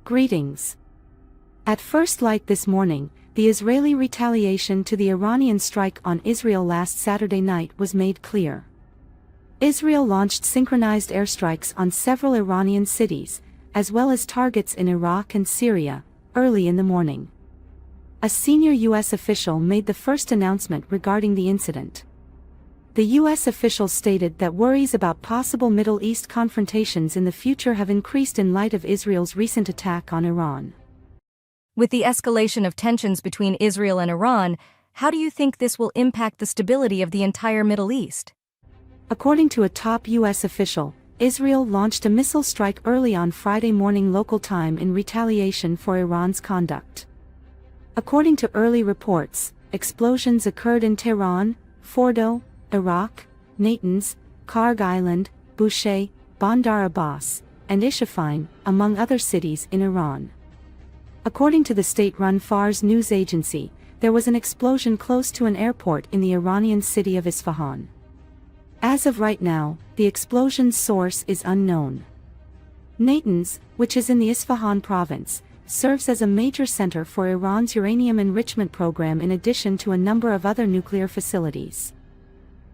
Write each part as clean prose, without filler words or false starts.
Greetings. At first light this morning, the Israeli retaliation to the Iranian strike on Israel last Saturday night was made clear. Israel launched synchronized airstrikes on several Iranian cities, as well as targets in Iraq and Syria, early in the morning. A senior U.S. official made the first announcement regarding the incident. The U.S. official stated that worries about possible Middle East confrontations in the future have increased in light of Israel's recent attack on Iran. With the escalation of tensions between Israel and Iran, how do you think this will impact the stability of the entire Middle East? According to a top U.S. official, Israel launched a missile strike early on Friday morning local time in retaliation for Iran's conduct. According to early reports, explosions occurred in Tehran, Fordo, Iraq, Natanz, Karg Island, Bushehr, Bandar Abbas, and Isfahan, among other cities in Iran. According to the state-run Fars news agency, there was an explosion close to an airport in the Iranian city of Isfahan. As of right now, the explosion's source is unknown. Natanz, which is in the Isfahan province, serves as a major center for Iran's uranium enrichment program in addition to a number of other nuclear facilities.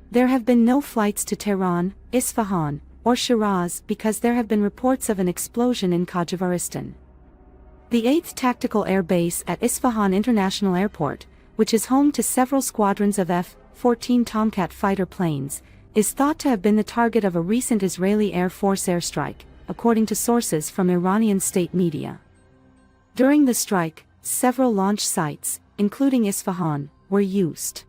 There have been no flights to Tehran, Isfahan, or Shiraz because there have been reports of an explosion in Khajivaristan. The 8th Tactical Air Base at Isfahan International Airport, which is home to several squadrons of F-14 Tomcat fighter planes, is thought to have been the target of a recent Israeli Air Force airstrike, according to sources from Iranian state media. During the strike, several launch sites, including Isfahan, were used.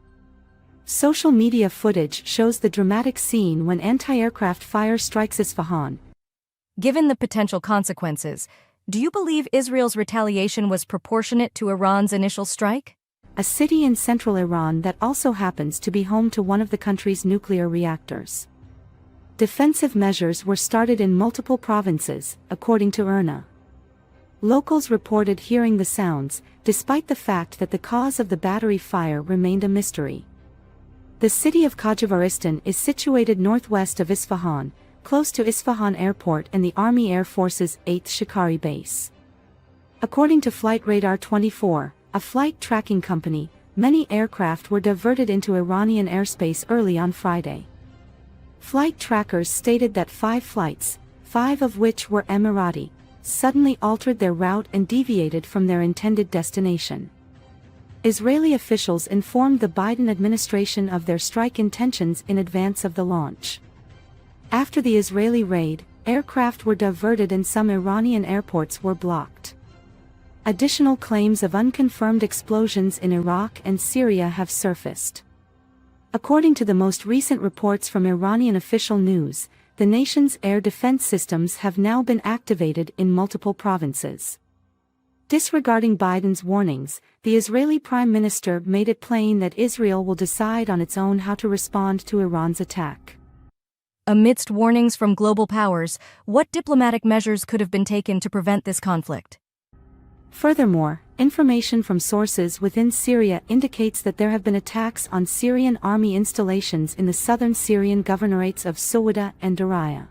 Social media footage shows the dramatic scene when anti-aircraft fire strikes Isfahan. Given the potential consequences, do you believe Israel's retaliation was proportionate to Iran's initial strike? A city in central Iran that also happens to be home to one of the country's nuclear reactors. Defensive measures were started in multiple provinces, according to IRNA. Locals reported hearing the sounds, despite the fact that the cause of the battery fire remained a mystery. The city of Khajivaristan is situated northwest of Isfahan, close to Isfahan Airport and the Army Air Force's 8th Shikari base. According to Flight Radar 24, a flight tracking company, many aircraft were diverted into Iranian airspace early on Friday. Flight trackers stated that 5 flights, 5 of which were Emirati, suddenly altered their route and deviated from their intended destination. Israeli officials informed the Biden administration of their strike intentions in advance of the launch. After the Israeli raid, aircraft were diverted and some Iranian airports were blocked. Additional claims of unconfirmed explosions in Iraq and Syria have surfaced. According to the most recent reports from Iranian official news, the nation's air defense systems have now been activated in multiple provinces. Disregarding Biden's warnings, the Israeli Prime Minister made it plain that Israel will decide on its own how to respond to Iran's attack. Amidst warnings from global powers, what diplomatic measures could have been taken to prevent this conflict? Furthermore, information from sources within Syria indicates that there have been attacks on Syrian army installations in the southern Syrian governorates of Suwada and Daraya.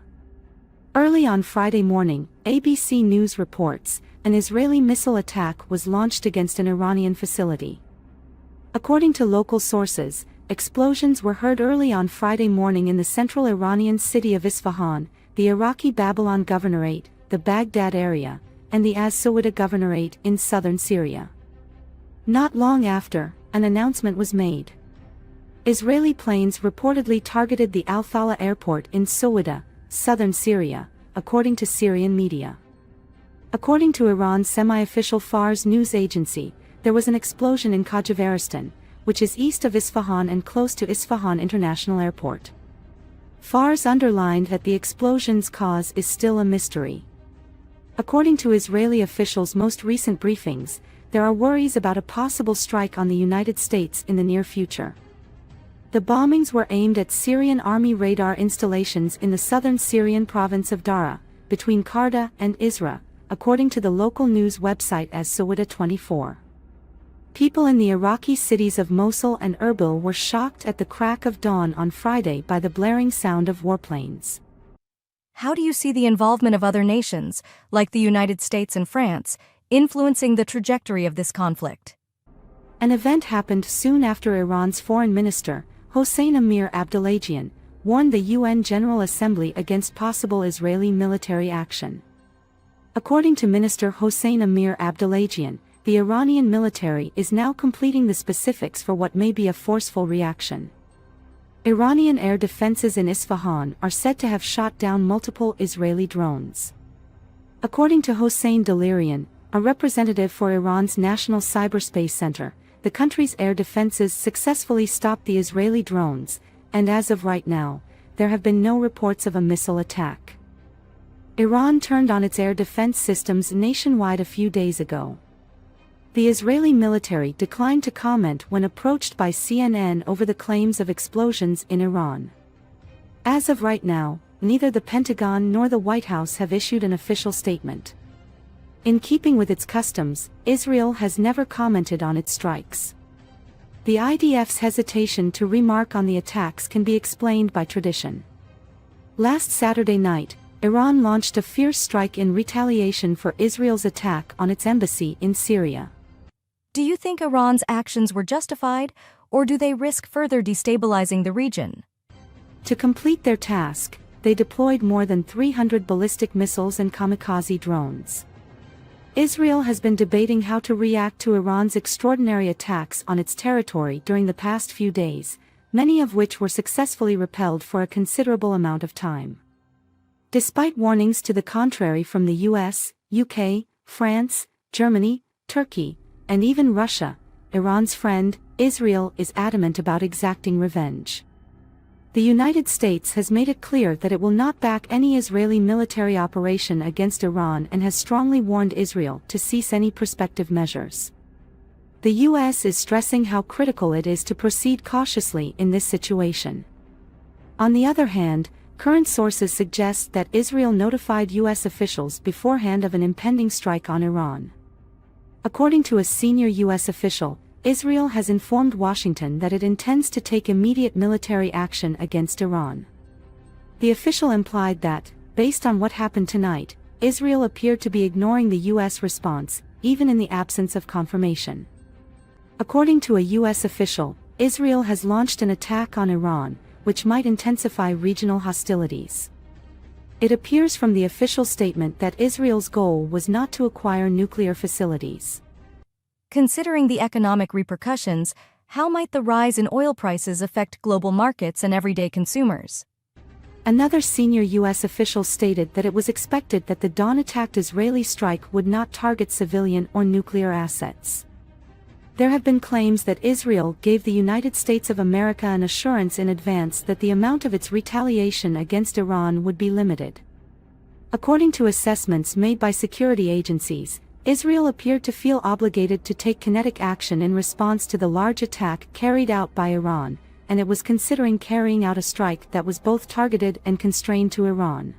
Early on Friday morning, ABC News reports, an Israeli missile attack was launched against an Iranian facility. According to local sources, explosions were heard early on Friday morning in the central Iranian city of Isfahan, the Iraqi Babylon Governorate, the Baghdad area, and the Az-Suwada Governorate in southern Syria. Not long after, an announcement was made. Israeli planes reportedly targeted the Al-Fala airport in Suwada, southern Syria, according to Syrian media. According to Iran's semi-official Fars news agency, there was an explosion in Khajivaristan, which is east of Isfahan and close to Isfahan International Airport. Fars underlined that the explosion's cause is still a mystery. According to Israeli officials' most recent briefings, there are worries about a possible strike on the United States in the near future. The bombings were aimed at Syrian army radar installations in the southern Syrian province of Dara, between Karda and Isra, according to the local news website as Suwada 24. People in the Iraqi cities of Mosul and Erbil were shocked at the crack of dawn on Friday by the blaring sound of warplanes. How do you see the involvement of other nations, like the United States and France, influencing the trajectory of this conflict? An event happened soon after Iran's foreign minister, Hossein Amir-Abdollahian, warned the UN General Assembly against possible Israeli military action. According to Minister Hossein Amir-Abdollahian, the Iranian military is now completing the specifics for what may be a forceful reaction. Iranian air defenses in Isfahan are said to have shot down multiple Israeli drones. According to Hossein Dalerian, a representative for Iran's National Cyberspace Center, the country's air defenses successfully stopped the Israeli drones, and as of right now, there have been no reports of a missile attack. Iran turned on its air defense systems nationwide a few days ago. The Israeli military declined to comment when approached by CNN over the claims of explosions in Iran. As of right now, neither the Pentagon nor the White House have issued an official statement. In keeping with its customs, Israel has never commented on its strikes. The IDF's hesitation to remark on the attacks can be explained by tradition. Last Saturday night, Iran launched a fierce strike in retaliation for Israel's attack on its embassy in Syria. Do you think Iran's actions were justified, or do they risk further destabilizing the region? To complete their task, they deployed more than 300 ballistic missiles and kamikaze drones. Israel has been debating how to react to Iran's extraordinary attacks on its territory during the past few days, many of which were successfully repelled for a considerable amount of time. Despite warnings to the contrary from the US, UK, France, Germany, Turkey, and even Russia, Iran's friend, Israel, is adamant about exacting revenge. The United States has made it clear that it will not back any Israeli military operation against Iran and has strongly warned Israel to cease any prospective measures. The US is stressing how critical it is to proceed cautiously in this situation. On the other hand, current sources suggest that Israel notified US officials beforehand of an impending strike on Iran. According to a senior US official, Israel has informed Washington that it intends to take immediate military action against Iran. The official implied that, based on what happened tonight, Israel appeared to be ignoring the US response, even in the absence of confirmation. According to a US official, Israel has launched an attack on Iran, which might intensify regional hostilities. It appears from the official statement that Israel's goal was not to acquire nuclear facilities. Considering the economic repercussions, how might the rise in oil prices affect global markets and everyday consumers? Another senior US official stated that it was expected that the dawn-attacked Israeli strike would not target civilian or nuclear assets. There have been claims that Israel gave the United States of America an assurance in advance that the amount of its retaliation against Iran would be limited. According to assessments made by security agencies, Israel appeared to feel obligated to take kinetic action in response to the large attack carried out by Iran, and it was considering carrying out a strike that was both targeted and constrained to Iran.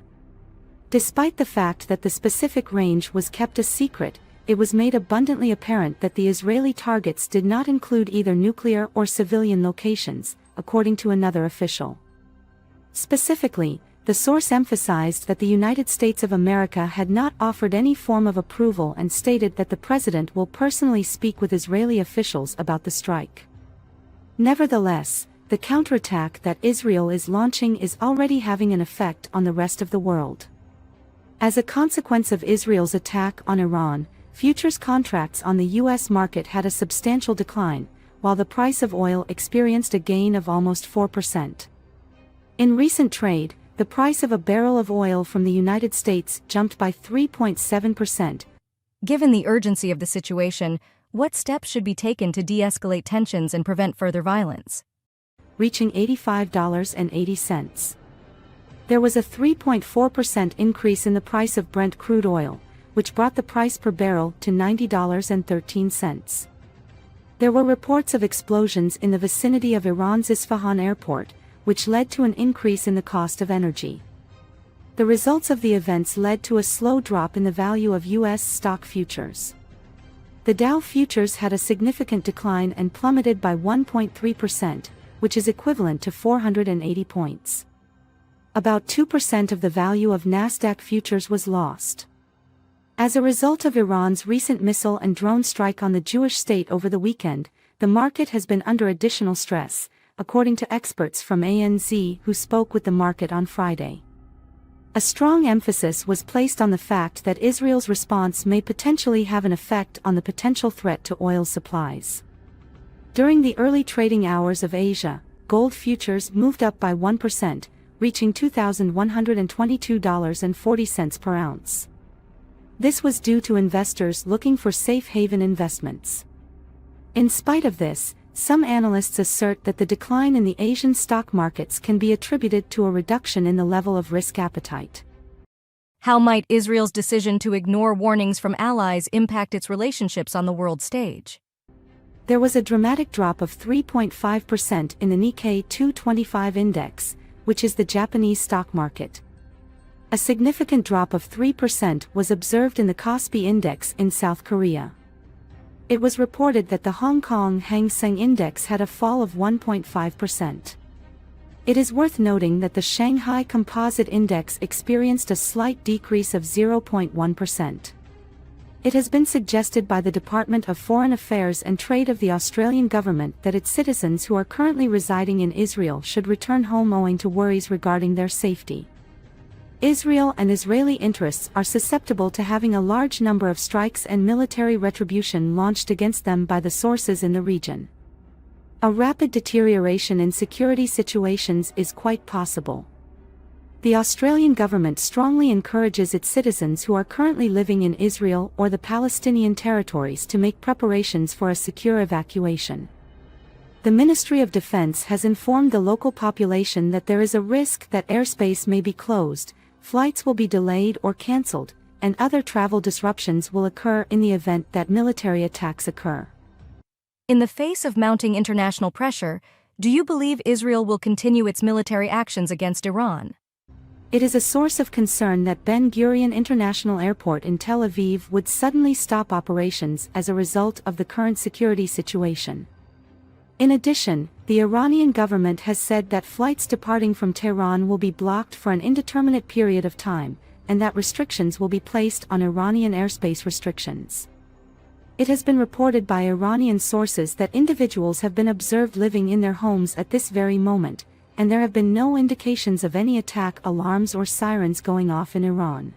Despite the fact that the specific range was kept a secret, it was made abundantly apparent that the Israeli targets did not include either nuclear or civilian locations, according to another official. Specifically, the source emphasized that the United States of America had not offered any form of approval and stated that the president will personally speak with Israeli officials about the strike. Nevertheless, the counterattack that Israel is launching is already having an effect on the rest of the world. As a consequence of Israel's attack on Iran, futures contracts on the U.S. market had a substantial decline, while the price of oil experienced a gain of almost 4%. In recent trade, the price of a barrel of oil from the United States jumped by 3.7%. Given the urgency of the situation, what steps should be taken to de-escalate tensions and prevent further violence? Reaching $85.80. There was a 3.4% increase in the price of Brent crude oil, which brought the price per barrel to $90.13. There were reports of explosions in the vicinity of Iran's Isfahan airport, which led to an increase in the cost of energy. The results of the events led to a slow drop in the value of U.S. stock futures. The Dow futures had a significant decline and plummeted by 1.3%, which is equivalent to 480 points. About 2% of the value of Nasdaq futures was lost. As a result of Iran's recent missile and drone strike on the Jewish state over the weekend, the market has been under additional stress, according to experts from ANZ who spoke with the market on Friday. A strong emphasis was placed on the fact that Israel's response may potentially have an effect on the potential threat to oil supplies. During the early trading hours of Asia, gold futures moved up by 1%, reaching $2,122.40 per ounce. This was due to investors looking for safe haven investments. In spite of this, some analysts assert that the decline in the Asian stock markets can be attributed to a reduction in the level of risk appetite. How might Israel's decision to ignore warnings from allies impact its relationships on the world stage? There was a dramatic drop of 3.5% in the Nikkei 225 index, which is the Japanese stock market. A significant drop of 3% was observed in the Kospi index in South Korea. It was reported that the Hong Kong Hang Seng index had a fall of 1.5%. It is worth noting that the Shanghai Composite Index experienced a slight decrease of 0.1%. It has been suggested by the Department of Foreign Affairs and Trade of the Australian government that its citizens who are currently residing in Israel should return home owing to worries regarding their safety. Israel and Israeli interests are susceptible to having a large number of strikes and military retribution launched against them by the sources in the region. A rapid deterioration in security situations is quite possible. The Australian government strongly encourages its citizens who are currently living in Israel or the Palestinian territories to make preparations for a secure evacuation. The Ministry of Defense has informed the local population that there is a risk that airspace may be closed, flights will be delayed or cancelled, and other travel disruptions will occur in the event that military attacks occur. In the face of mounting international pressure, do you believe Israel will continue its military actions against Iran? It is a source of concern that Ben Gurion International Airport in Tel Aviv would suddenly stop operations as a result of the current security situation. In addition, the Iranian government has said that flights departing from Tehran will be blocked for an indeterminate period of time, and that restrictions will be placed on Iranian airspace restrictions. It has been reported by Iranian sources that individuals have been observed living in their homes at this very moment, and there have been no indications of any attack alarms or sirens going off in Iran.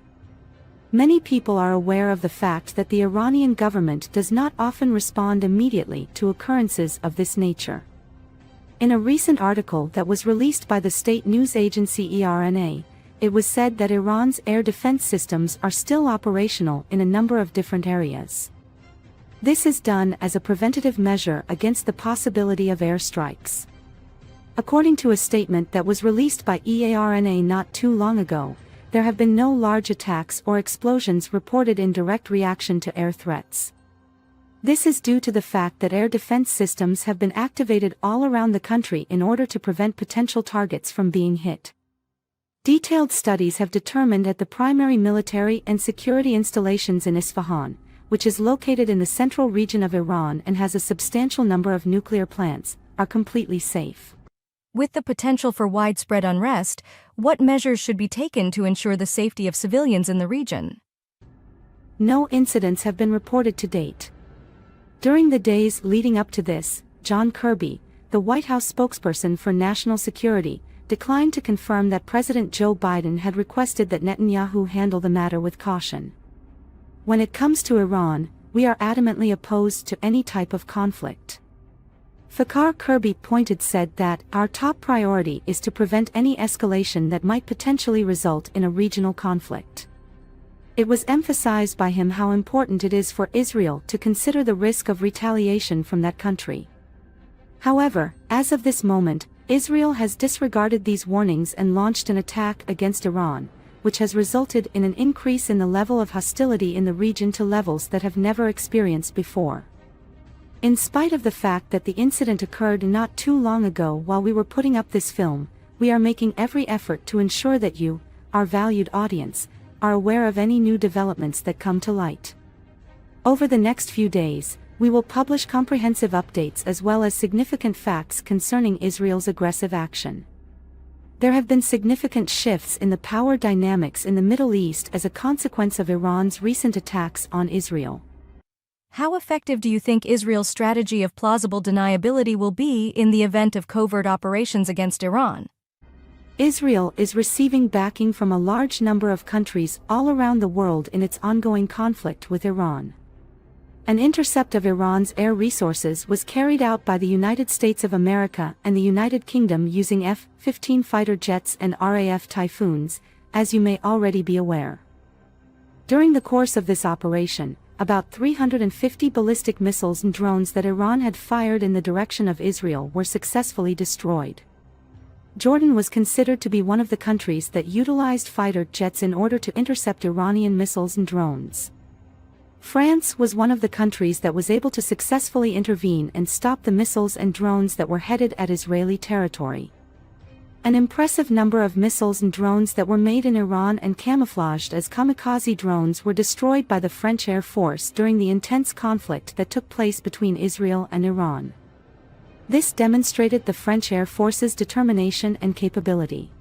Many people are aware of the fact that the Iranian government does not often respond immediately to occurrences of this nature. In a recent article that was released by the state news agency ERNA, it was said that Iran's air defense systems are still operational in a number of different areas. This is done as a preventative measure against the possibility of airstrikes. According to a statement that was released by EARNA not too long ago, there have been no large attacks or explosions reported in direct reaction to air threats. This is due to the fact that air defense systems have been activated all around the country in order to prevent potential targets from being hit. Detailed studies have determined that the primary military and security installations in Isfahan, which is located in the central region of Iran and has a substantial number of nuclear plants, are completely safe. With the potential for widespread unrest, what measures should be taken to ensure the safety of civilians in the region? No incidents have been reported to date. During the days leading up to this, John Kirby, the White House spokesperson for national security, declined to confirm that President Joe Biden had requested that Netanyahu handle the matter with caution. When it comes to Iran, we are adamantly opposed to any type of conflict. Fakhar Kirby said that our top priority is to prevent any escalation that might potentially result in a regional conflict. It was emphasized by him how important it is for Israel to consider the risk of retaliation from that country. However, as of this moment, Israel has disregarded these warnings and launched an attack against Iran, which has resulted in an increase in the level of hostility in the region to levels that have never experienced before. In spite of the fact that the incident occurred not too long ago while we were putting up this film, we are making every effort to ensure that you, our valued audience, are aware of any new developments that come to light. Over the next few days, we will publish comprehensive updates as well as significant facts concerning Israel's aggressive action. There have been significant shifts in the power dynamics in the Middle East as a consequence of Iran's recent attacks on Israel. How effective do you think Israel's strategy of plausible deniability will be in the event of covert operations against Iran? Israel is receiving backing from a large number of countries all around the world in its ongoing conflict with Iran. An intercept of Iran's air resources was carried out by the United States of America and the United Kingdom using F-15 fighter jets and RAF Typhoons, as you may already be aware. During the course of this operation, about 350 ballistic missiles and drones that Iran had fired in the direction of Israel were successfully destroyed. Jordan was considered to be one of the countries that utilized fighter jets in order to intercept Iranian missiles and drones. France was one of the countries that was able to successfully intervene and stop the missiles and drones that were headed at Israeli territory. An impressive number of missiles and drones that were made in Iran and camouflaged as kamikaze drones were destroyed by the French Air Force during the intense conflict that took place between Israel and Iran. This demonstrated the French Air Force's determination and capability.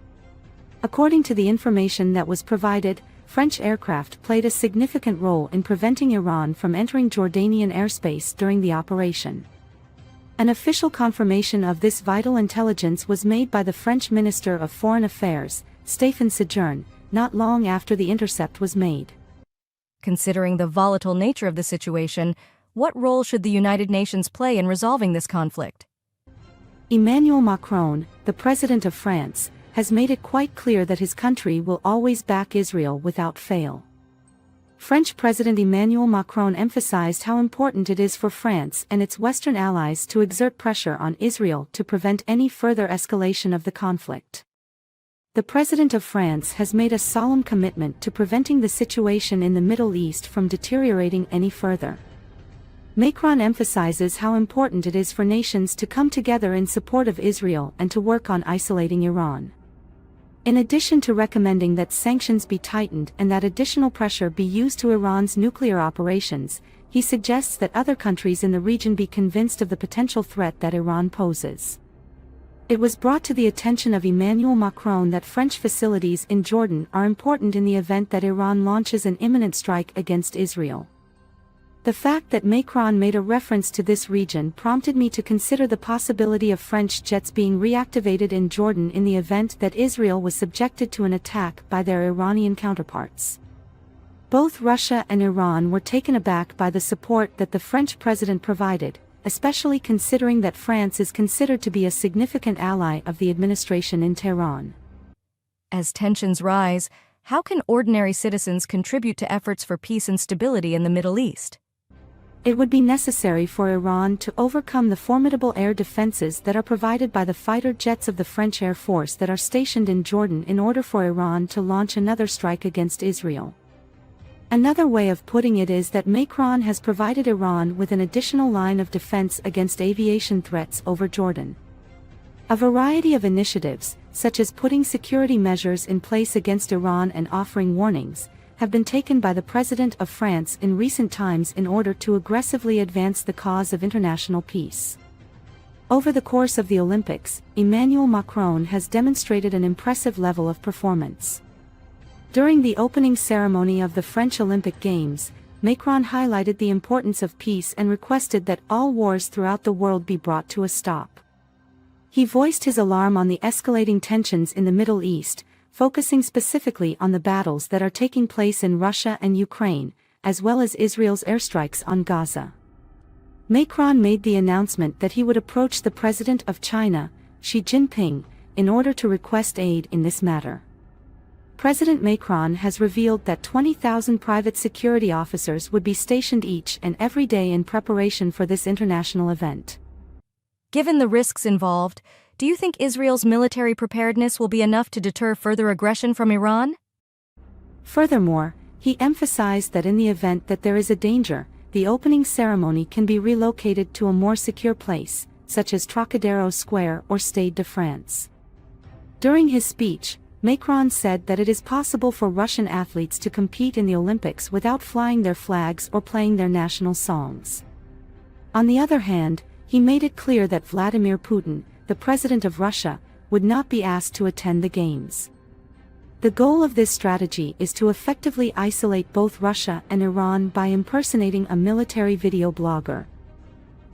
According to the information that was provided, French aircraft played a significant role in preventing Iran from entering Jordanian airspace during the operation. An official confirmation of this vital intelligence was made by the French Minister of Foreign Affairs, Stéphane Séjourné, not long after the intercept was made. Considering the volatile nature of the situation, what role should the United Nations play in resolving this conflict? Emmanuel Macron, the President of France, has made it quite clear that his country will always back Israel without fail. French President Emmanuel Macron emphasized how important it is for France and its Western allies to exert pressure on Israel to prevent any further escalation of the conflict. The President of France has made a solemn commitment to preventing the situation in the Middle East from deteriorating any further. Macron emphasizes how important it is for nations to come together in support of Israel and to work on isolating Iran. In addition to recommending that sanctions be tightened and that additional pressure be used to Iran's nuclear operations, he suggests that other countries in the region be convinced of the potential threat that Iran poses. It was brought to the attention of Emmanuel Macron that French facilities in Jordan are important in the event that Iran launches an imminent strike against Israel. The fact that Macron made a reference to this region prompted me to consider the possibility of French jets being reactivated in Jordan in the event that Israel was subjected to an attack by their Iranian counterparts. Both Russia and Iran were taken aback by the support that the French president provided, especially considering that France is considered to be a significant ally of the administration in Tehran. As tensions rise, how can ordinary citizens contribute to efforts for peace and stability in the Middle East? It would be necessary for Iran to overcome the formidable air defenses that are provided by the fighter jets of the French Air Force that are stationed in Jordan in order for Iran to launch another strike against Israel. Another way of putting it is that Macron has provided Iran with an additional line of defense against aviation threats over Jordan. A variety of initiatives, such as putting security measures in place against Iran and offering warnings, have been taken by the President of France in recent times in order to aggressively advance the cause of international peace. Over the course of the Olympics, Emmanuel Macron has demonstrated an impressive level of performance. During the opening ceremony of the French Olympic Games, Macron highlighted the importance of peace and requested that all wars throughout the world be brought to a stop. He voiced his alarm on the escalating tensions in the Middle East, focusing specifically on the battles that are taking place in Russia and Ukraine, as well as Israel's airstrikes on Gaza. Macron made the announcement that he would approach the President of China, Xi Jinping, in order to request aid in this matter. President Macron has revealed that 20,000 private security officers would be stationed each and every day in preparation for this international event. Given the risks involved, do you think Israel's military preparedness will be enough to deter further aggression from Iran? Furthermore, he emphasized that in the event that there is a danger, the opening ceremony can be relocated to a more secure place, such as Trocadero Square or Stade de France. During his speech, Macron said that it is possible for Russian athletes to compete in the Olympics without flying their flags or playing their national songs. On the other hand, he made it clear that Vladimir Putin, the president of Russia, would not be asked to attend the games. The goal of this strategy is to effectively isolate both Russia and Iran by impersonating a military video blogger.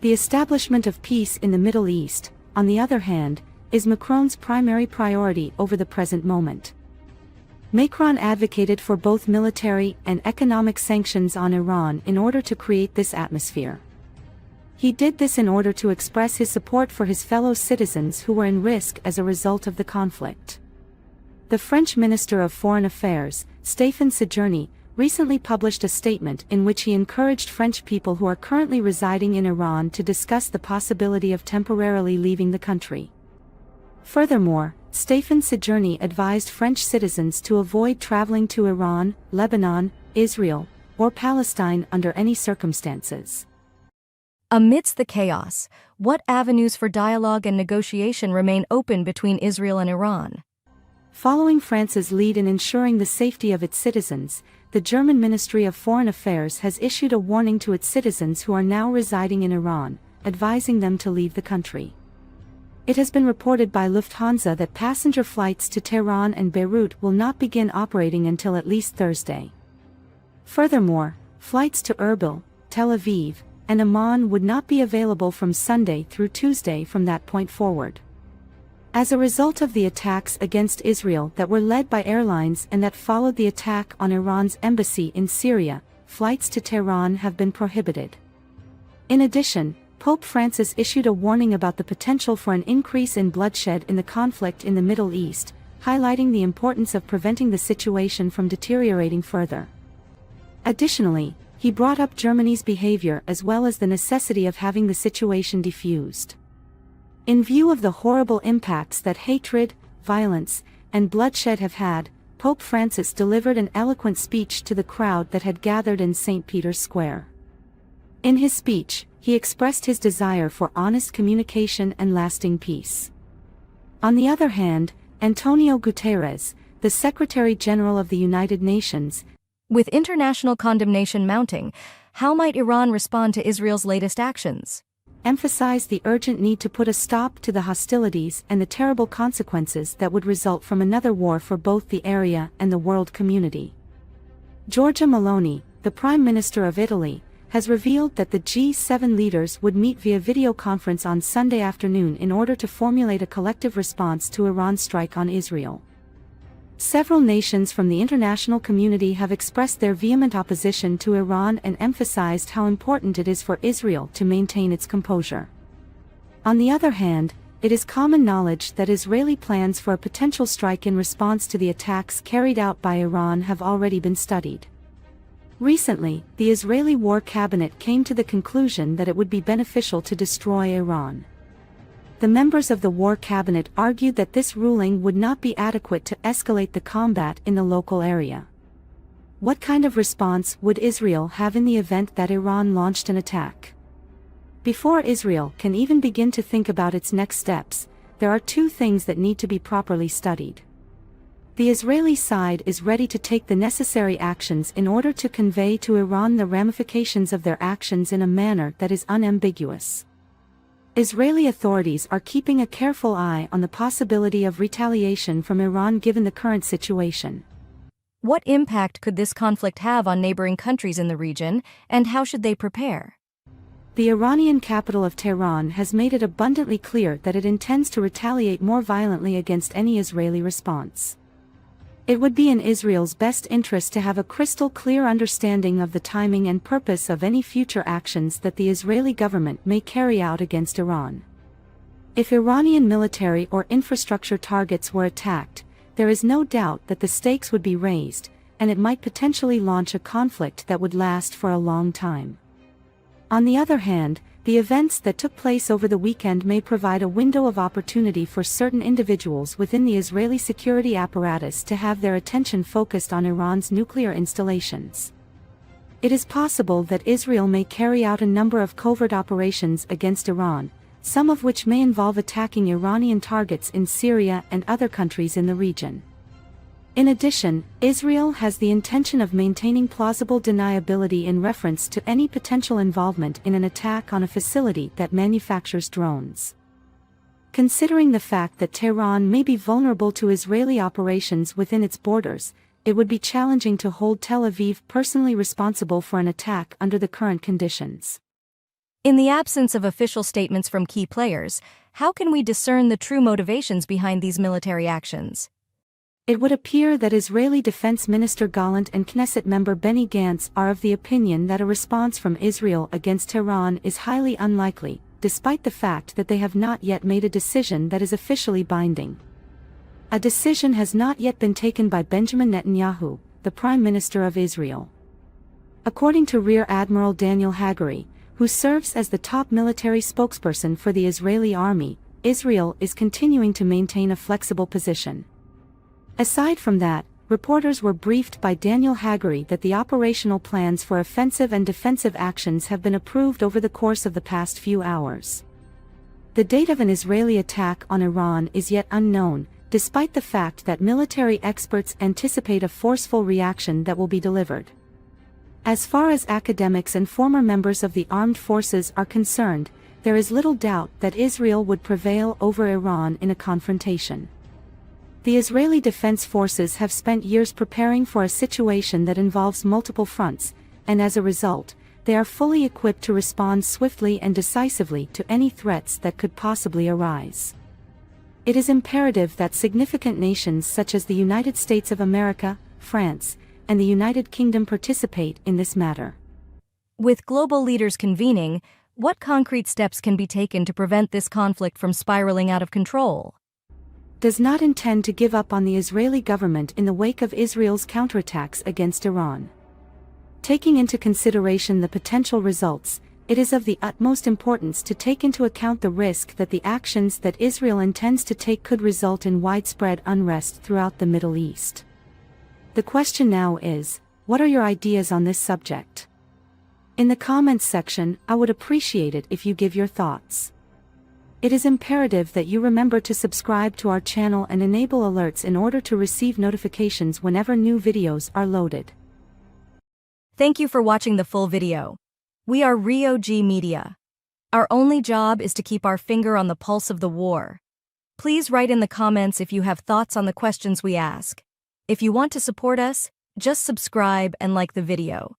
The establishment of peace in the Middle East, on the other hand, is Macron's primary priority over the present moment. Macron advocated for both military and economic sanctions on Iran in order to create this atmosphere. He did this in order to express his support for his fellow citizens who were in risk as a result of the conflict. The French Minister of Foreign Affairs, Stéphane Séjourné, recently published a statement in which he encouraged French people who are currently residing in Iran to discuss the possibility of temporarily leaving the country. Furthermore, Stéphane Séjourné advised French citizens to avoid traveling to Iran, Lebanon, Israel, or Palestine under any circumstances. Amidst the chaos, what avenues for dialogue and negotiation remain open between Israel and Iran? Following France's lead in ensuring the safety of its citizens, the German Ministry of Foreign Affairs has issued a warning to its citizens who are now residing in Iran, advising them to leave the country. It has been reported by Lufthansa that passenger flights to Tehran and Beirut will not begin operating until at least Thursday. Furthermore, flights to Erbil, Tel Aviv, and Amman would not be available from Sunday through Tuesday from that point forward. As a result of the attacks against Israel that were led by airlines and that followed the attack on Iran's embassy in Syria, flights to Tehran have been prohibited. In addition, Pope Francis issued a warning about the potential for an increase in bloodshed in the conflict in the Middle East, highlighting the importance of preventing the situation from deteriorating further. Additionally, he brought up Germany's behavior as well as the necessity of having the situation defused. In view of the horrible impacts that hatred, violence, and bloodshed have had, Pope Francis delivered an eloquent speech to the crowd that had gathered in St. Peter's Square. In his speech, he expressed his desire for honest communication and lasting peace. On the other hand, Antonio Guterres, the Secretary General of the United Nations, with international condemnation mounting, how might Iran respond to Israel's latest actions? Emphasized the urgent need to put a stop to the hostilities and the terrible consequences that would result from another war for both the area and the world community. Giorgia Meloni, the Prime Minister of Italy, has revealed that the G7 leaders would meet via video conference on Sunday afternoon in order to formulate a collective response to Iran's strike on Israel. Several nations from the international community have expressed their vehement opposition to Iran and emphasized how important it is for Israel to maintain its composure. On the other hand, it is common knowledge that Israeli plans for a potential strike in response to the attacks carried out by Iran have already been studied. Recently, the Israeli War Cabinet came to the conclusion that it would be beneficial to destroy Iran. The members of the War Cabinet argued that this ruling would not be adequate to escalate the combat in the local area. What kind of response would Israel have in the event that Iran launched an attack? Before Israel can even begin to think about its next steps, there are two things that need to be properly studied. The Israeli side is ready to take the necessary actions in order to convey to Iran the ramifications of their actions in a manner that is unambiguous. Israeli authorities are keeping a careful eye on the possibility of retaliation from Iran given the current situation. What impact could this conflict have on neighboring countries in the region, and how should they prepare? The Iranian capital of Tehran has made it abundantly clear that it intends to retaliate more violently against any Israeli response. It would be in Israel's best interest to have a crystal clear understanding of the timing and purpose of any future actions that the Israeli government may carry out against Iran. If Iranian military or infrastructure targets were attacked, there is no doubt that the stakes would be raised, and it might potentially launch a conflict that would last for a long time. On the other hand, the events that took place over the weekend may provide a window of opportunity for certain individuals within the Israeli security apparatus to have their attention focused on Iran's nuclear installations. It is possible that Israel may carry out a number of covert operations against Iran, some of which may involve attacking Iranian targets in Syria and other countries in the region. In addition, Israel has the intention of maintaining plausible deniability in reference to any potential involvement in an attack on a facility that manufactures drones. Considering the fact that Tehran may be vulnerable to Israeli operations within its borders, it would be challenging to hold Tel Aviv personally responsible for an attack under the current conditions. In the absence of official statements from key players, how can we discern the true motivations behind these military actions? It would appear that Israeli Defense Minister Gallant and Knesset member Benny Gantz are of the opinion that a response from Israel against Tehran is highly unlikely, despite the fact that they have not yet made a decision that is officially binding. A decision has not yet been taken by Benjamin Netanyahu, the Prime Minister of Israel. According to Rear Admiral Daniel Hagari, who serves as the top military spokesperson for the Israeli army, Israel is continuing to maintain a flexible position. Aside from that, reporters were briefed by Daniel Hagari that the operational plans for offensive and defensive actions have been approved over the course of the past few hours. The date of an Israeli attack on Iran is yet unknown, despite the fact that military experts anticipate a forceful reaction that will be delivered. As far as academics and former members of the armed forces are concerned, there is little doubt that Israel would prevail over Iran in a confrontation. The Israeli Defense Forces have spent years preparing for a situation that involves multiple fronts, and as a result, they are fully equipped to respond swiftly and decisively to any threats that could possibly arise. It is imperative that significant nations such as the United States of America, France, and the United Kingdom participate in this matter. With global leaders convening, what concrete steps can be taken to prevent this conflict from spiraling out of control? Does not intend to give up on the Israeli government in the wake of Israel's counterattacks against Iran. Taking into consideration the potential results, it is of the utmost importance to take into account the risk that the actions that Israel intends to take could result in widespread unrest throughout the Middle East. The question now is, what are your ideas on this subject? In the comments section, I would appreciate it if you give your thoughts. It is imperative that you remember to subscribe to our channel and enable alerts in order to receive notifications whenever new videos are loaded. Thank you for watching the full video. We are Rio G Media. Our only job is to keep our finger on the pulse of the war. Please write in the comments if you have thoughts on the questions we ask. If you want to support us, just subscribe and like the video.